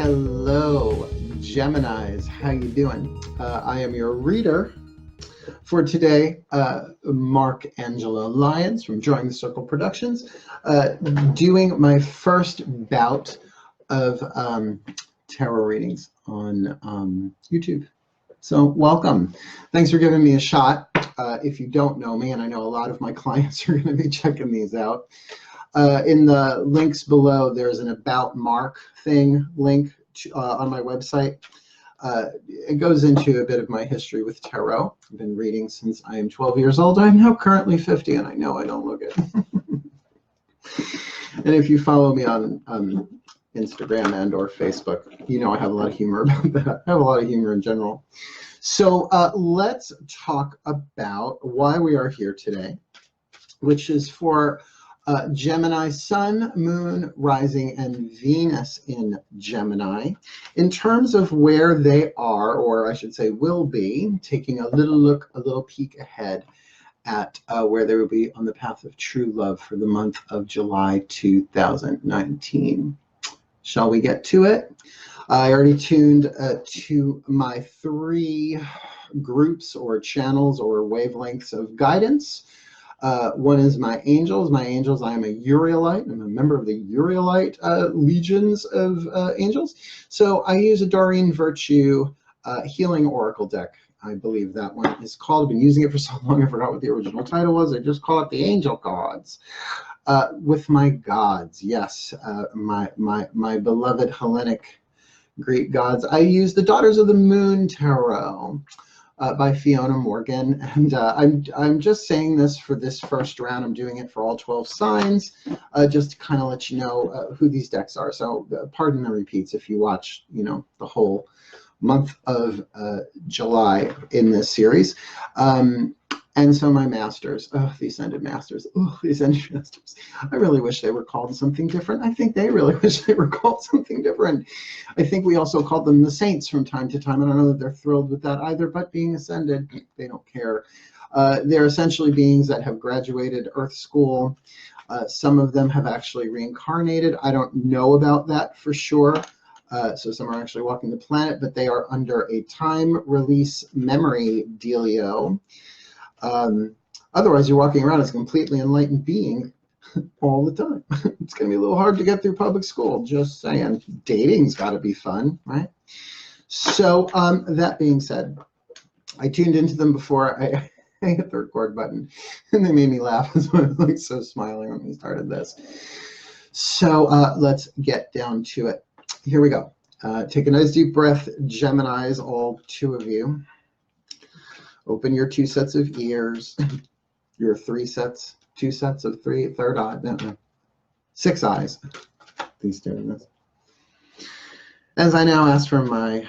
Hello, Geminis. How you doing? I am your reader for today, Mark Angelo Lyons from Drawing the Circle Productions, doing my first bout of tarot readings on YouTube. So welcome. Thanks for giving me a shot. If you don't know me, and I know a lot of my clients are going to be checking these out, in the links below, there's an About Mark thing link on my website. It goes into a bit of my history with tarot. I've been reading since I am 12 years old. I'm now currently 50, and I know I don't look it. And if you follow me on Instagram and or Facebook, you know I have a lot of humor about that. I have a lot of humor in general. So let's talk about why we are here today, which is for Gemini, Sun, Moon, Rising, and Venus in Gemini. In terms of where they are, or I should say will be, taking a little peek ahead at where they will be on the path of true love for the month of July 2019. Shall we get to it? I already tuned to my 3 groups or channels or wavelengths of guidance. One is my angels. My angels, I am a Urielite. I'm a member of the Urielite legions of angels. So I use a Doreen Virtue Healing Oracle deck. I believe that one is called. I've been using it for so long I forgot what the original title was. I just call it the Angel Gods. With my gods, yes, my beloved Hellenic Greek gods. I use the Daughters of the Moon Tarot by Fiona Morgan, and I'm just saying this for this first round. I'm doing it for all 12 signs, just to kind of let you know who these decks are. So pardon the repeats if you watch, the whole month of July in this series. And so my masters, the Ascended Masters, the Ascended Masters. I really wish they were called something different. I think they really wish they were called something different. I think we also called them the Saints from time to time. I don't know that they're thrilled with that either, but being ascended, they don't care. They're essentially beings that have graduated Earth School. Some of them have actually reincarnated. I don't know about that for sure. So some are actually walking the planet, but they are under a time release memory dealio. Otherwise, you're walking around as a completely enlightened being all the time. It's going to be a little hard to get through public school, just saying. Dating's got to be fun, right? So that being said, I tuned into them before I hit the record button, and they made me laugh. So I was like so smiling when we started this. So let's get down to it. Here we go. Take a nice deep breath, Geminis, all 2 of you. Open your 2 sets of ears, your 2 sets of 3, third eye, no, 6 eyes. Please doing this. As I now ask for my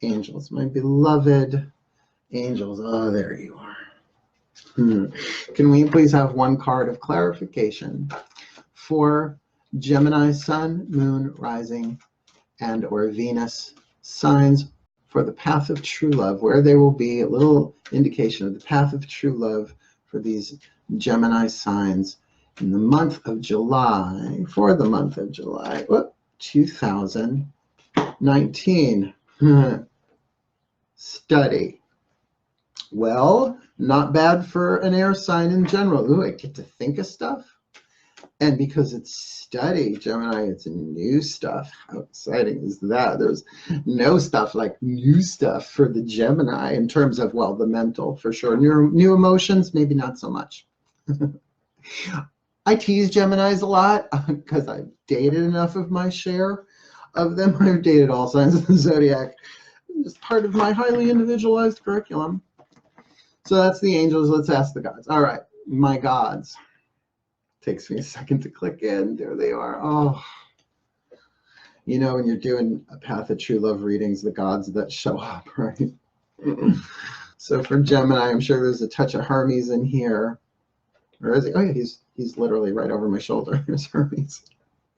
angels, my beloved angels. Oh, there you are. Can we please have 1 card of clarification for Gemini, Sun, Moon, Rising, and or Venus signs for the path of true love, where there will be a little indication of the path of true love for these Gemini signs in the month of July, for the month of July, 2019. Study. Well, not bad for an air sign in general. Ooh, I get to think of stuff. And because it's study, Gemini, it's new stuff. How exciting is that? There's no stuff like new stuff for the Gemini in terms of, well, the mental, for sure. New emotions, maybe not so much. I tease Geminis a lot because I've dated enough of my share of them. I've dated all signs of the zodiac. It's part of my highly individualized curriculum. So that's the angels. Let's ask the gods. All right, my gods. Takes me a second to click in. There they are. Oh, when you're doing a Path of True Love readings, the gods that show up, right? So for Gemini, I'm sure there's a touch of Hermes in here. Or is he? Oh yeah, he's literally right over my shoulder. There's Hermes.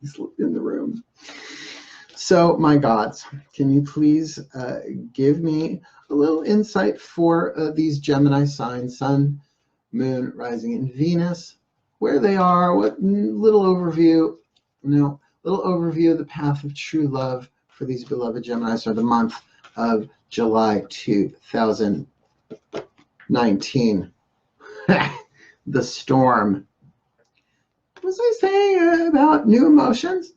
He's in the room. So my gods, can you please give me a little insight for these Gemini signs, Sun, Moon, Rising, and Venus? Where they are, what little overview of the path of true love for these beloved Geminis for the month of July 2019. The storm. What was I saying about new emotions?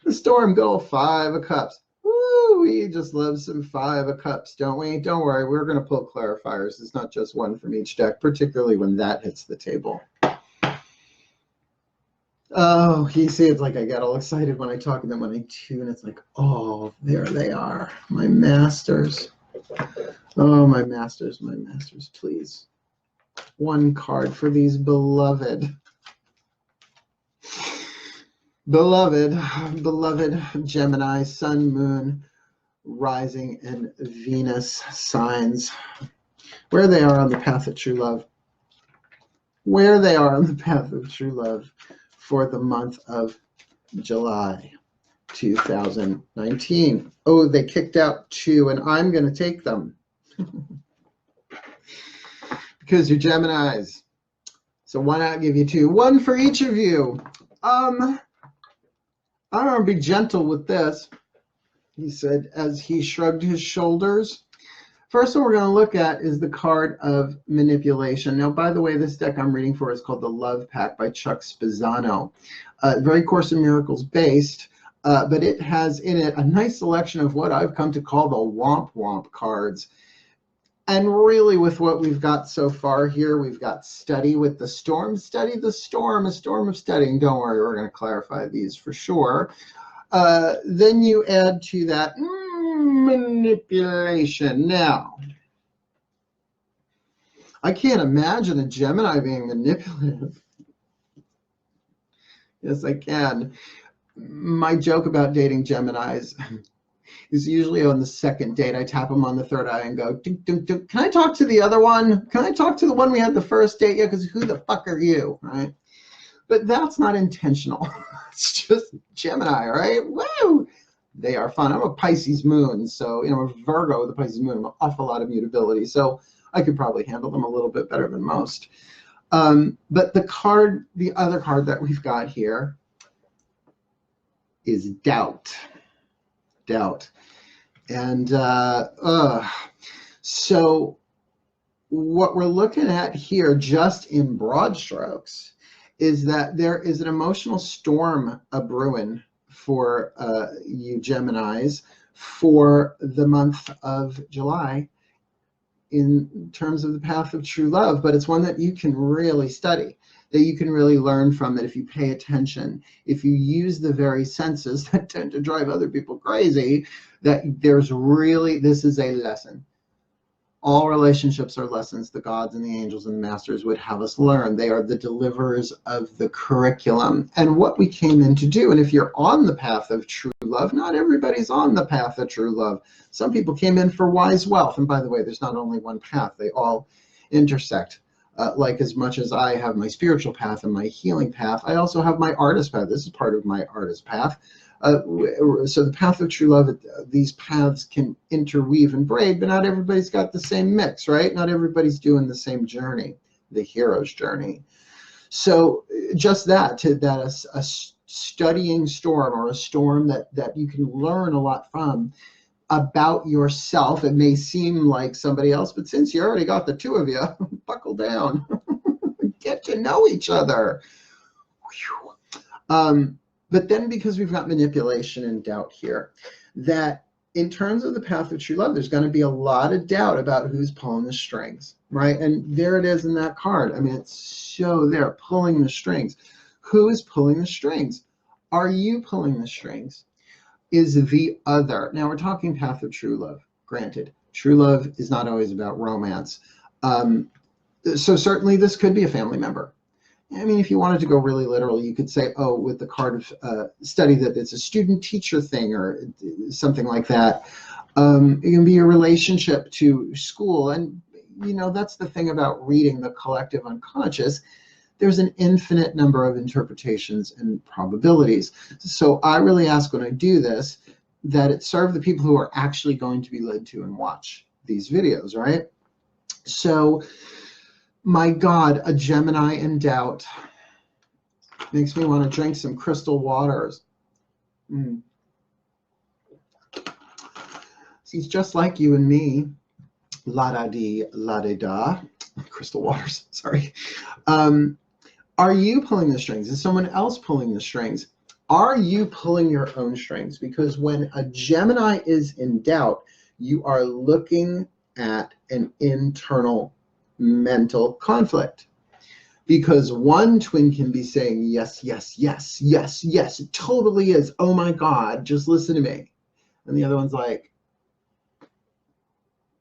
The storm, good old 5 of Cups. Woo, we just love some 5 of Cups, don't we? Don't worry, we're going to pull clarifiers. It's not just one from each deck, particularly when that hits the table. Oh, you see, it's like I get all excited when I talk to them, when I tune. It's like, oh, there they are, my masters. Oh, my masters, please. One card for these beloved Gemini, Sun, Moon, Rising, and Venus signs. Where they are on the path of true love. Where they are on the path of true love for the month of July 2019. Oh, they kicked out 2, and I'm going to take them. Because you're Geminis. So why not give you 2? 1 for each of you. I'm going to be gentle with this, he said as he shrugged his shoulders. First one we're going to look at is the card of manipulation. Now, by the way, this deck I'm reading for is called The Love Pack by Chuck Spezzano. Very Course in Miracles based, but it has in it a nice selection of what I've come to call the Womp Womp cards. And really with what we've got so far here, we've got study with the storm. Study the storm, a storm of studying. Don't worry, we're going to clarify these for sure. Then you add to that manipulation. Now, I can't imagine a Gemini being manipulative. Yes, I can. My joke about dating Geminis is usually on the second date. I tap them on the third eye and go, dunk, dunk, dunk. Can I talk to the other one? Can I talk to the one we had the first date? Yeah, because who the fuck are you, right? But that's not intentional. It's just Gemini, right? Woo! They are fun. I'm a Pisces moon, so, you know, a Virgo with a Pisces moon. I'm an awful lot of mutability, so I could probably handle them a little bit better than most. But the other card that we've got here is doubt. Doubt. And so what we're looking at here, just in broad strokes, is that there is an emotional storm a-brewing for you Geminis for the month of July in terms of the path of true love, but it's one that you can really study, that you can really learn from, that if you pay attention, if you use the very senses that tend to drive other people crazy, that there's really, this is a lesson. All relationships are lessons the gods and the angels and the masters would have us learn. They are the deliverers of the curriculum. And what we came in to do, and if you're on the path of true love, not everybody's on the path of true love. Some people came in for wise wealth. And by the way, there's not only one path, they all intersect. Like as much as I have my spiritual path and my healing path, I also have my artist path. This is part of my artist path. So the path of true love, these paths can interweave and braid, but not everybody's got the same mix, right? Not everybody's doing the same journey, the hero's journey. So just that, a studying storm, or a storm that you can learn a lot from about yourself. It may seem like somebody else, but since you already got the 2 of you, buckle down, get to know each other. But then, because we've got manipulation and doubt here, that in terms of the path of true love, there's going to be a lot of doubt about who's pulling the strings, right? And there it is in that card. I mean, it's so there, pulling the strings. Who is pulling the strings? Are you pulling the strings? Is the other? Now, we're talking path of true love. Granted, true love is not always about romance. So certainly this could be a family member. I mean, if you wanted to go really literal, you could say, oh, with the card of study, that it's a student-teacher thing or something like that. It can be a relationship to school. And, you know, that's the thing about reading the collective unconscious. There's an infinite number of interpretations and probabilities. So I really ask when I do this that it serve the people who are actually going to be led to and watch these videos, right? So, my God, a Gemini in doubt makes me want to drink some crystal waters. He's just like you and me. La-da-dee, la-da-da. Crystal Waters, sorry. Are you pulling the strings? Is someone else pulling the strings? Are you pulling your own strings? Because when a Gemini is in doubt, you are looking at an internal mental conflict. Because one twin can be saying, yes, yes, yes, yes, yes, it totally is. Oh my God, just listen to me. And the other one's like,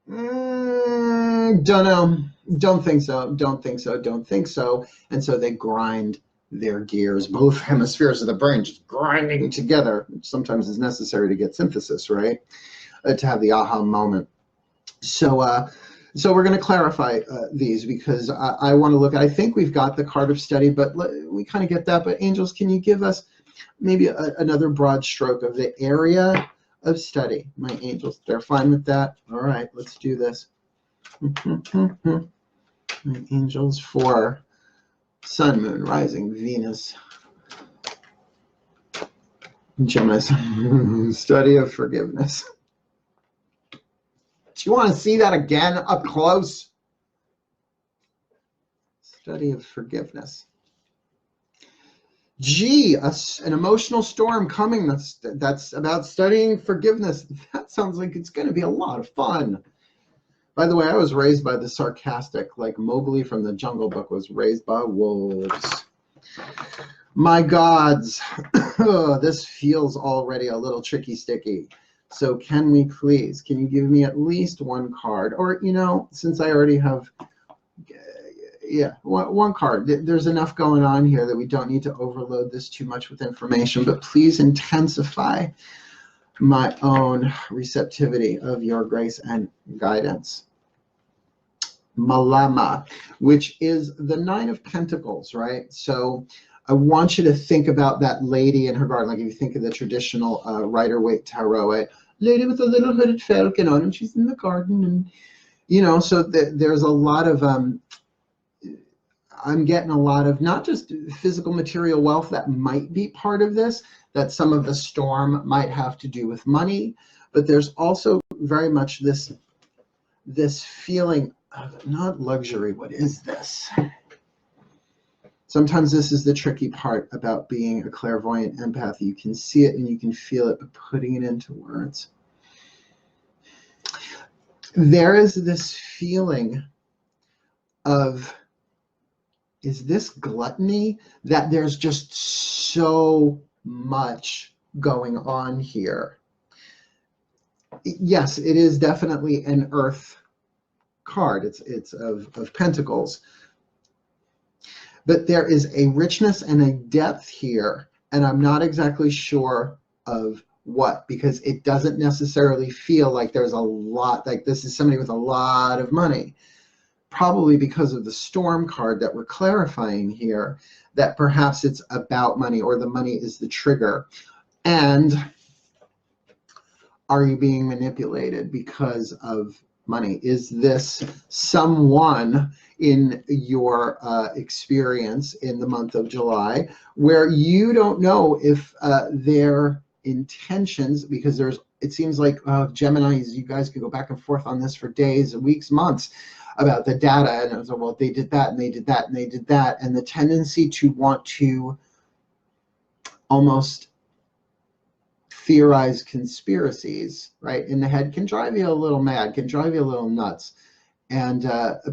don't know, don't think so, don't think so, don't think so. And so they grind their gears, both hemispheres of the brain just grinding together, which sometimes is necessary to get synthesis, right? To have the aha moment. So we're going to clarify these because I want to look at, I think we've got the card of study, but we kind of get that. But angels, can you give us maybe another broad stroke of the area of study? My angels, they're fine with that. All right, let's do this. My angels for Sun, Moon, Rising, Venus, Gemini. Study of forgiveness. Do you want to see that again up close? Study of forgiveness. Gee, an emotional storm coming. That's about studying forgiveness. That sounds like it's going to be a lot of fun. By the way, I was raised by the sarcastic, like Mowgli from the Jungle Book was raised by wolves. My gods, this feels already a little tricky sticky. So can you give me at least one card? Or, since I already have, one card. There's enough going on here that we don't need to overload this too much with information, but please intensify my own receptivity of your grace and guidance. Malama, which is the Nine of Pentacles, right? So I want you to think about that lady in her garden. Like if you think of the traditional Rider-Waite Tarot, right? Lady with a little hooded falcon on, and she's in the garden, and so there's a lot of I'm getting a lot of not just physical material wealth that might be part of this, that some of the storm might have to do with money, but there's also very much this feeling of not luxury. What is this? Sometimes this is the tricky part about being a clairvoyant empath. You can see it and you can feel it, but putting it into words. There is this feeling of, is this gluttony? That there's just so much going on here. Yes, it is definitely an earth card. It's of pentacles. But there is a richness and a depth here, and I'm not exactly sure of what, because it doesn't necessarily feel like there's a lot, like this is somebody with a lot of money. Probably because of the storm card that we're clarifying here, that perhaps it's about money, or the money is the trigger. And are you being manipulated because of money? Is this someone in your experience in the month of July where you don't know if their intentions, because it seems like Geminis, you guys could go back and forth on this for days, weeks, months about the data, and it was like, well, they did that and they did that and they did that, and the tendency to want to almost theorize conspiracies, right, in the head can drive you a little mad, can drive you a little nuts. And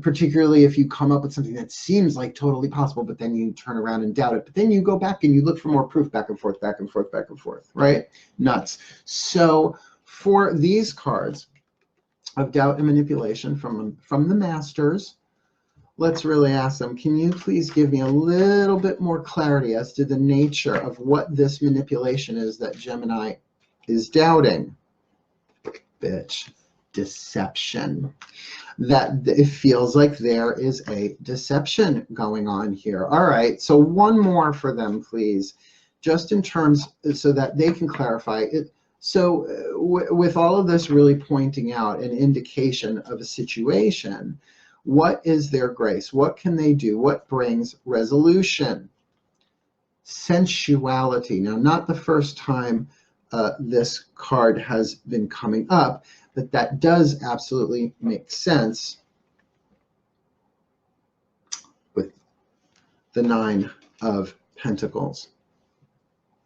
particularly if you come up with something that seems like totally possible, but then you turn around and doubt it, but then you go back and you look for more proof, back and forth, back and forth, back and forth, right? Nuts. So for these cards of doubt and manipulation from the masters, let's really ask them, can you please give me a little bit more clarity as to the nature of what this manipulation is that Gemini is doubting? Bitch. Deception. That it feels like there is a deception going on here. All right, so one more for them, please, just in terms so that they can clarify it. So with all of this really pointing out an indication of a situation, what is their grace? What can they do? What brings resolution? Sensuality. Now, not the first time this card has been coming up, that does absolutely make sense with the 9 of Pentacles.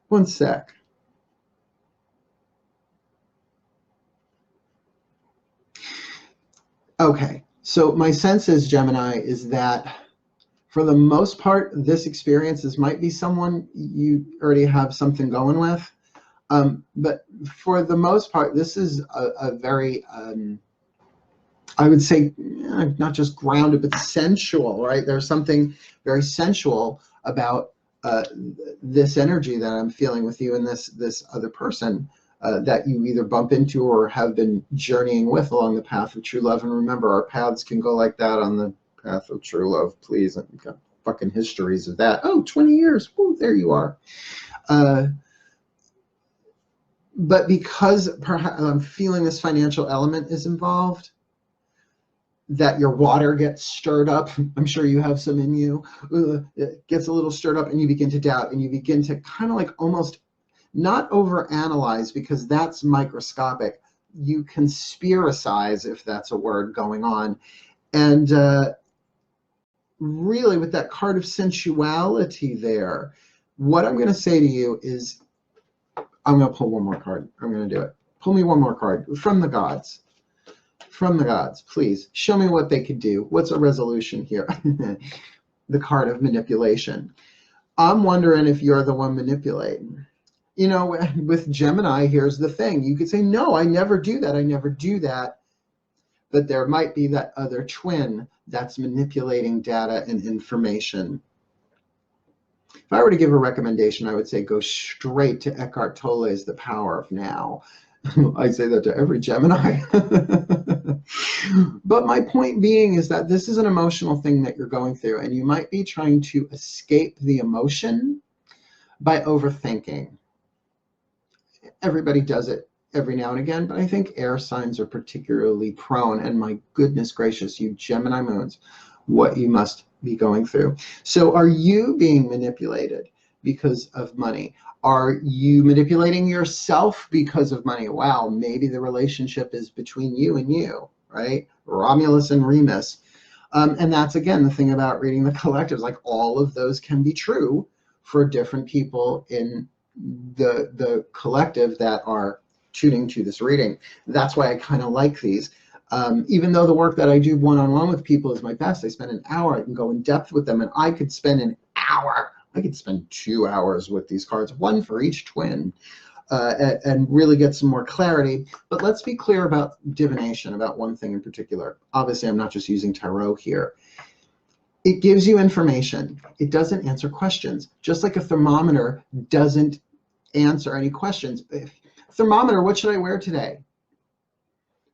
One sec. Okay, so my sense is, Gemini, is that for the most part, this experience might be someone you already have something going with. But for the most part, this is a very, I would say, not just grounded, but sensual, right? There's something very sensual about this energy that I'm feeling with you and this other person that you either bump into or have been journeying with along the path of true love. And remember, our paths can go like that on the path of true love. Please, I've got fucking histories of that. Oh, 20 years. Ooh, there you are. But because perhaps I'm feeling this financial element is involved, that your water gets stirred up. I'm sure you have some in you. It gets a little stirred up and you begin to doubt and you begin to kind of like almost not overanalyze, because that's microscopic. You conspiracize, if that's a word, going on. And really with that card of sensuality there, what I'm going to say to you is, I'm going to pull one more card. I'm going to do it. Pull me one more card from the gods. From the gods, please. Show me what they could do. What's a resolution here? The card of manipulation. I'm wondering if you're the one manipulating. You know, with Gemini, here's the thing. You could say, no, I never do that. I never do that. But there might be that other twin that's manipulating data and information. If I were to give a recommendation, I would say go straight to Eckhart Tolle's The Power of Now. I say that to every Gemini. But my point being is that this is an emotional thing that you're going through, and you might be trying to escape the emotion by overthinking. Everybody does it every now and again, but I think air signs are particularly prone, and my goodness gracious, you Gemini moons, what you must be going through. So are you being manipulated because of money? Are you manipulating yourself because of money? Wow, maybe the relationship is between you and you, right? Romulus and Remus. And that's, again, the thing about reading the collectives. Like, all of those can be true for different people in the collective that are tuning to this reading. That's why I kind of like these. Even though the work that I do one-on-one with people is my best, I spend an hour, I can go in depth with them, and I could spend an hour, I could spend 2 hours with these cards, one for each twin, and really get some more clarity. But let's be clear about divination, about one thing in particular. Obviously, I'm not just using tarot here. It gives you information. It doesn't answer questions. Just like a thermometer doesn't answer any questions. Thermometer, what should I wear today?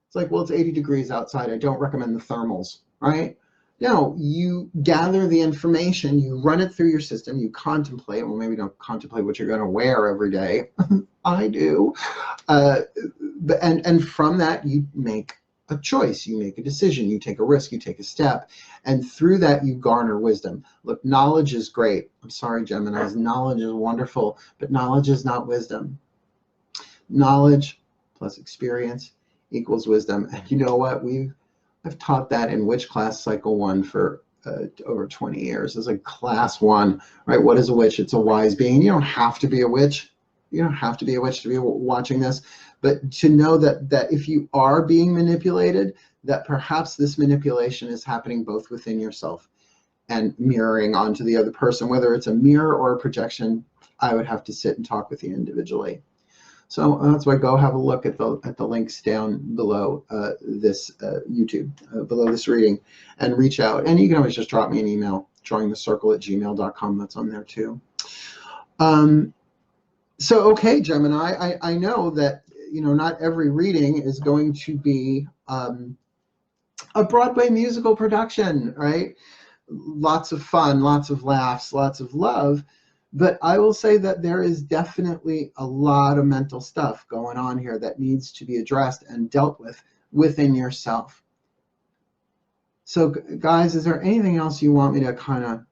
It's like, well, it's 80 degrees outside. I don't recommend the thermals, right? No, you gather the information, you run it through your system, you contemplate. Well, maybe don't contemplate what you're going to wear every day. I do. And from that, you make a choice, you make a decision, you take a risk, you take a step. And through that, you garner wisdom. Look, knowledge is great. I'm sorry, Geminis. Knowledge is wonderful, but knowledge is not wisdom. Knowledge plus experience equals wisdom. And you know what? I've taught that in Witch Class Cycle 1 for over 20 years. It's like Class 1, right? What is a witch? It's a wise being. You don't have to be a witch. You don't have to be a witch to be watching this. But to know that if you are being manipulated, that perhaps this manipulation is happening both within yourself and mirroring onto the other person. Whether it's a mirror or a projection, I would have to sit and talk with you individually. So that's why go have a look at the links down below this YouTube, below this reading, and reach out. And you can always just drop me an email, drawingthecircle@gmail.com. That's on there too. So, okay, Gemini, I know that, you know, not every reading is going to be a Broadway musical production, right? Lots of fun, lots of laughs, lots of love. But I will say that there is definitely a lot of mental stuff going on here that needs to be addressed and dealt with within yourself. So guys, is there anything else you want me to kind of,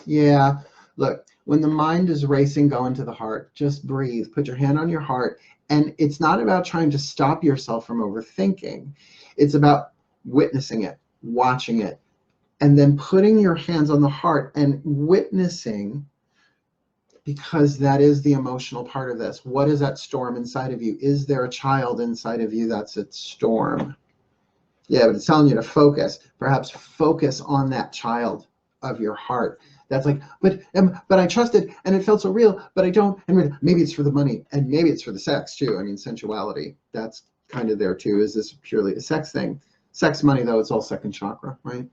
yeah, look, When the mind is racing, go into the heart. Just breathe. Put your hand on your heart. And it's not about trying to stop yourself from overthinking. It's about witnessing it, watching it, and then putting your hands on the heart and witnessing, because that is the emotional part of this. What is that storm inside of you? Is there a child inside of you that's at storm? Yeah, but it's telling you to focus. Perhaps focus on that child of your heart. That's like, but I trusted and it felt so real, but I don't. And maybe it's for the money, and maybe it's for the sex too. I mean, sensuality, that's kind of there too. Is this purely a sex thing? Sex, money, though, it's all second chakra, right?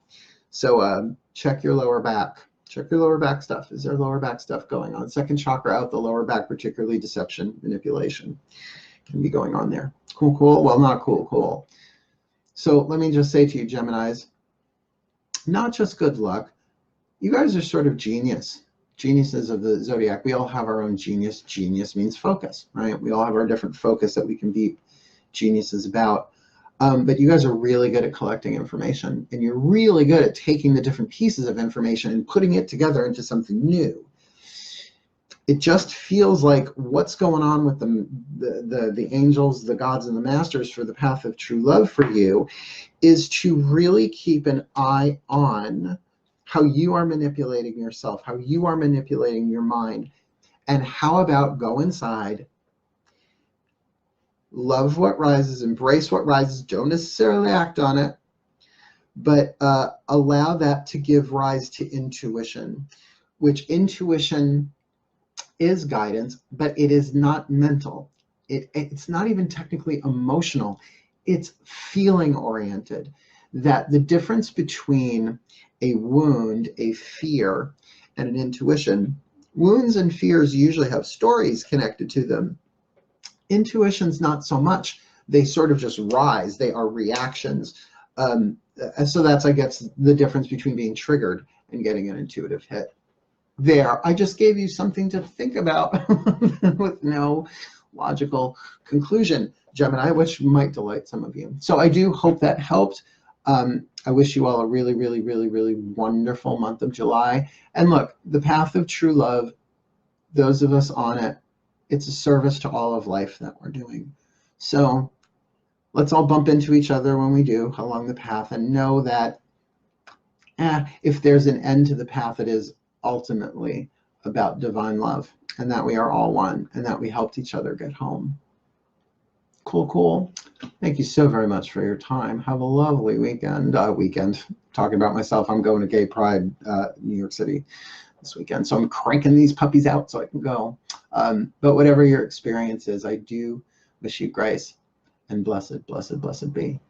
So check your lower back. Check your lower back stuff. Is there lower back stuff going on? Second chakra out the lower back, particularly deception, manipulation can be going on there. Cool, cool. Well, not cool, cool. So let me just say to you, Geminis, not just good luck. You guys are sort of geniuses of the zodiac. We all have our own genius. Genius means focus, right? We all have our different focus that we can be geniuses about. But you guys are really good at collecting information, and you're really good at taking the different pieces of information and putting it together into something new. It just feels like what's going on with the angels, the gods, and the masters for the path of true love for you is to really keep an eye on how you are manipulating yourself, how you are manipulating your mind, and how about go inside, love what rises, embrace what rises, don't necessarily act on it, but allow that to give rise to intuition, which intuition is guidance, but it is not mental. It's not even technically emotional. It's feeling oriented. That the difference between a wound, a fear, and an intuition, wounds and fears usually have stories connected to them. Intuitions, not so much. They sort of just rise. They are reactions. And so that's, I guess, the difference between being triggered and getting an intuitive hit. There, I just gave you something to think about with no logical conclusion, Gemini, which might delight some of you. So I do hope that helped. I wish you all a really, really, really, really wonderful month of July. And look, the path of true love, those of us on it, it's a service to all of life that we're doing. So let's all bump into each other when we do along the path, and know that if there's an end to the path, it is ultimately about divine love, and that we are all one, and that we helped each other get home. Cool, cool. Thank you so very much for your time. Have a lovely weekend. Talking about myself, I'm going to Gay Pride, New York City this weekend. So I'm cranking these puppies out so I can go. But whatever your experience is, I do wish you grace and blessed, blessed, blessed be.